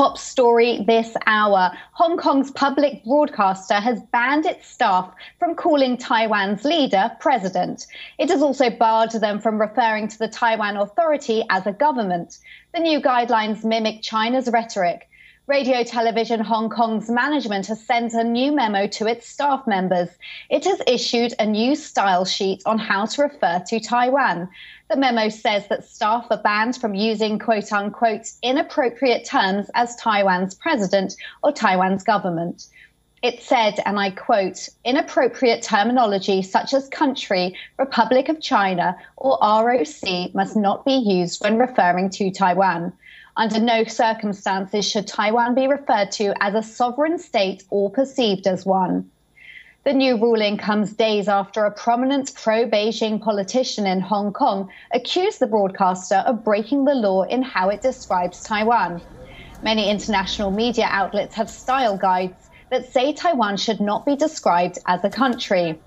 top story this hour. Hong Kong's public broadcaster has banned its staff from calling Taiwan's leader president. It has also barred them from referring to the Taiwan Authority as a government. The new guidelines mimic China's rhetoric. Radio Television Hong Kong's management has sent a new memo to its staff members. It has issued a new style sheet on how to refer to Taiwan. The memo says that staff are banned from using quote-unquote inappropriate terms as Taiwan's president or Taiwan's government. It said, and I quote, inappropriate terminology such as country, Republic of China, or ROC must not be used when referring to Taiwan. Under no circumstances should Taiwan be referred to as a sovereign state or perceived as one. The new ruling comes days after a prominent pro-Beijing politician in Hong Kong accused the broadcaster of breaking the law in how it describes Taiwan. Many international media outlets have style guides that say Taiwan should not be described as a country.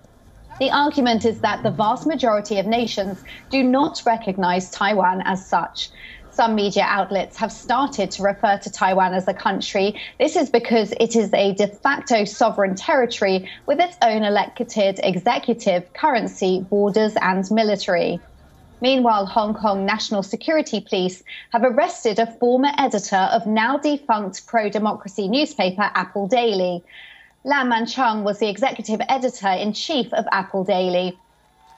The argument is that the vast majority of nations do not recognize Taiwan as such. Some media outlets have started to refer to Taiwan as a country. This is because it is a de facto sovereign territory with its own elected executive, currency, borders and military. Meanwhile, Hong Kong National Security Police have arrested a former editor of now-defunct pro-democracy newspaper Apple Daily. Lam Man-chung was the executive editor-in-chief of Apple Daily.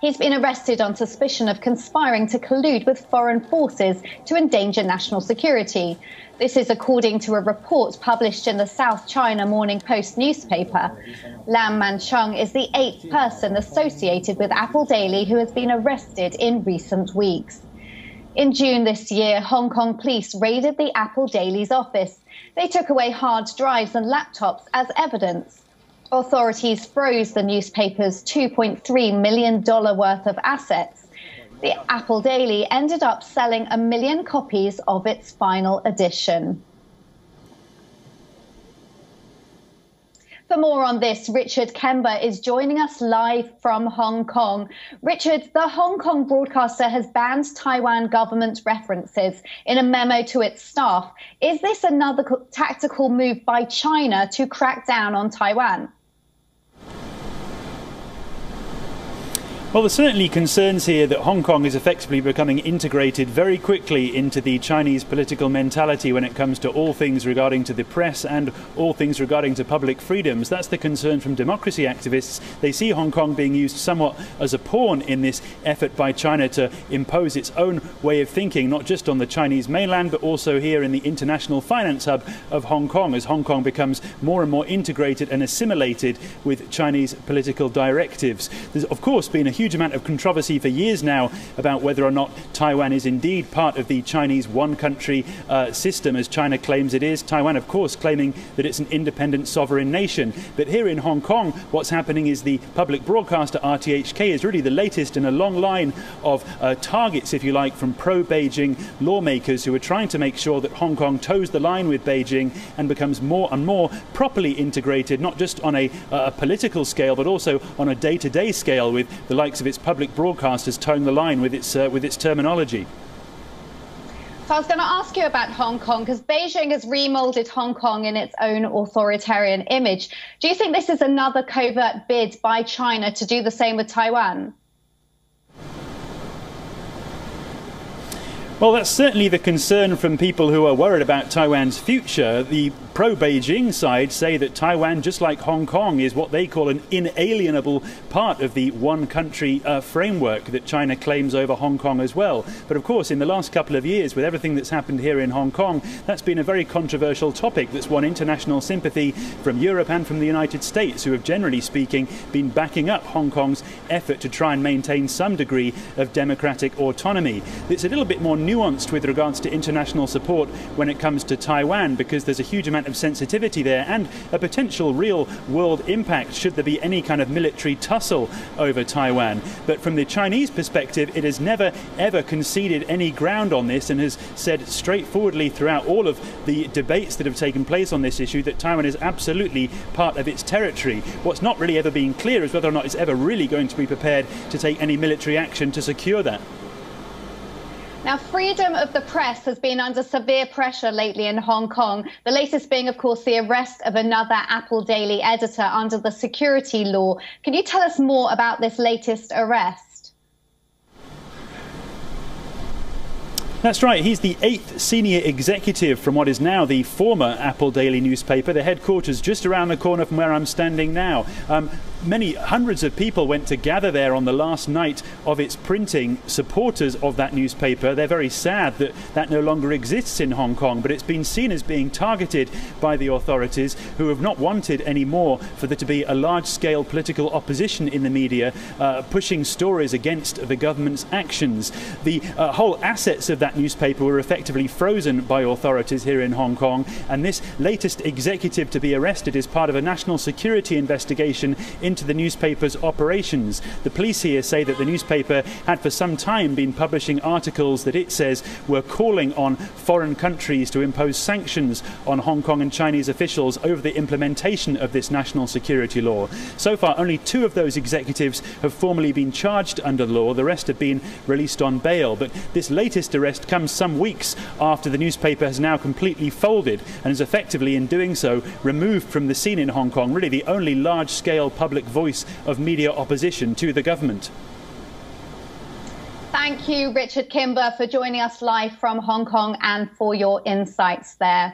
He's been arrested on suspicion of conspiring to collude with foreign forces to endanger national security. This is according to a report published in the South China Morning Post newspaper. Lam Man-chung is the 8th person associated with Apple Daily who has been arrested in recent weeks. In June this year, Hong Kong police raided the Apple Daily's office. They took away hard drives and laptops as evidence. Authorities froze the newspaper's $2.3 million worth of assets. The Apple Daily ended up selling 1 million copies of its final edition. For more on this, Richard Kember is joining us live from Hong Kong. Richard, the Hong Kong broadcaster has banned Taiwan government references in a memo to its staff. Is this another tactical move by China to crack down on Taiwan? Well, there's certainly concerns here that Hong Kong is effectively becoming integrated very quickly into the Chinese political mentality when it comes to all things regarding to the press and all things regarding to public freedoms. That's the concern from democracy activists. They see Hong Kong being used somewhat as a pawn in this effort by China to impose its own way of thinking, not just on the Chinese mainland, but also here in the international finance hub of Hong Kong, as Hong Kong becomes more and more integrated and assimilated with Chinese political directives. There's, of course, been a huge amount of controversy for years now about whether or not Taiwan is indeed part of the Chinese one-country system, as China claims it is. Taiwan, of course, claiming that it's an independent sovereign nation. But here in Hong Kong, what's happening is the public broadcaster RTHK is really the latest in a long line of targets, if you like, from pro-Beijing lawmakers who are trying to make sure that Hong Kong toes the line with Beijing and becomes more and more properly integrated, not just on a political scale, but also on a day-to-day scale, with the likes of its public broadcasters toeing the line with its terminology. So I was going to ask you about Hong Kong, because Beijing has remoulded Hong Kong in its own authoritarian image. Do you think this is another covert bid by China to do the same with Taiwan? Well, that's certainly the concern from people who are worried about Taiwan's future. The pro-Beijing side say that Taiwan, just like Hong Kong, is what they call an inalienable part of the one-country framework that China claims over Hong Kong as well. But of course, in the last couple of years, with everything that's happened here in Hong Kong, that's been a very controversial topic that's won international sympathy from Europe and from the United States, who have, generally speaking, been backing up Hong Kong's effort to try and maintain some degree of democratic autonomy. It's a little bit more nuanced with regards to international support when it comes to Taiwan, because there's a huge amount of sensitivity there and a potential real world impact should there be any kind of military tussle over Taiwan. But from the Chinese perspective, it has never ever conceded any ground on this and has said straightforwardly throughout all of the debates that have taken place on this issue that Taiwan is absolutely part of its territory. What's not really ever been clear is whether or not it's ever really going to be prepared to take any military action to secure that. Now, freedom of the press has been under severe pressure lately in Hong Kong, the latest being, of course, the arrest of another Apple Daily editor under the security law. Can you tell us more about this latest arrest? That's right. He's the 8th senior executive from what is now the former Apple Daily newspaper, the headquarters just around the corner from where I'm standing now. Hundreds of people went to gather there on the last night of its printing, supporters of that newspaper. They're very sad that that no longer exists in Hong Kong, but it's been seen as being targeted by the authorities, who have not wanted any more for there to be a large-scale political opposition in the media, pushing stories against the government's actions. The whole assets of that newspaper were effectively frozen by authorities here in Hong Kong, and this latest executive to be arrested is part of a national security investigation into the newspaper's operations. The police here say that the newspaper had for some time been publishing articles that it says were calling on foreign countries to impose sanctions on Hong Kong and Chinese officials over the implementation of this national security law. So far, only 2 of those executives have formally been charged under the law. The rest have been released on bail. But this latest arrest comes some weeks after the newspaper has now completely folded and is effectively, in doing so, removed from the scene in Hong Kong, really the only large-scale public voice of media opposition to the government. Thank you, Richard Kimber, for joining us live from Hong Kong and for your insights there.